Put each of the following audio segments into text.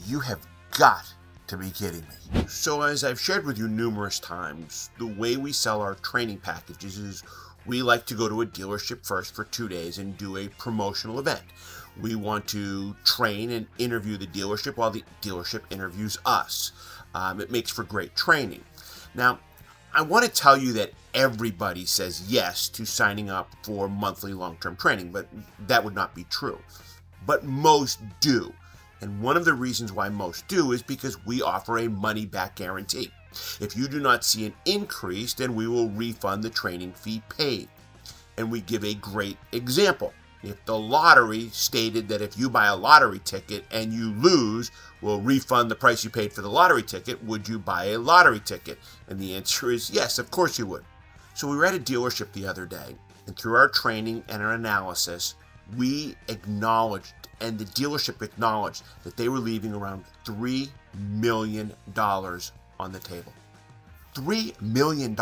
You have got to be kidding me. So as I've shared with you numerous times, the way we sell our training packages is we like to go to a dealership first for 2 days and do a promotional event. We want to train and interview the dealership while the dealership interviews us. It makes for great training. Now, I want to tell you that everybody says yes to signing up for monthly long-term training, but that would not be true. But most do. And one of the reasons why most do is because we offer a money-back guarantee. If you do not see an increase, then we will refund the training fee paid. And we give a great example. If the lottery stated that if you buy a lottery ticket and you lose, we'll refund the price you paid for the lottery ticket, would you buy a lottery ticket? And the answer is yes, of course you would. So we were at a dealership the other day, and through our training and our analysis, we acknowledged, and the dealership acknowledged, that they were leaving around $3 million on the table. $3 million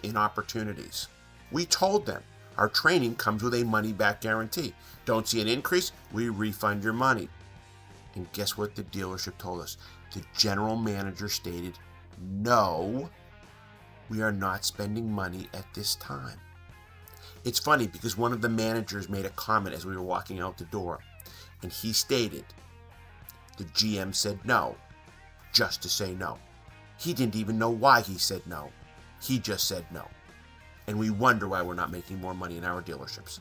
in opportunities. We told them our training comes with a money-back guarantee. Don't see an increase, we refund your money. And guess what the dealership told us? The general manager stated, no, we are not spending money at this time. It's funny because one of the managers made a comment as we were walking out the door, and he stated, the GM said no, just to say no. He didn't even know why he said no. He just said no. And we wonder why we're not making more money in our dealerships.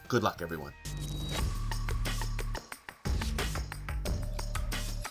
Good luck, everyone.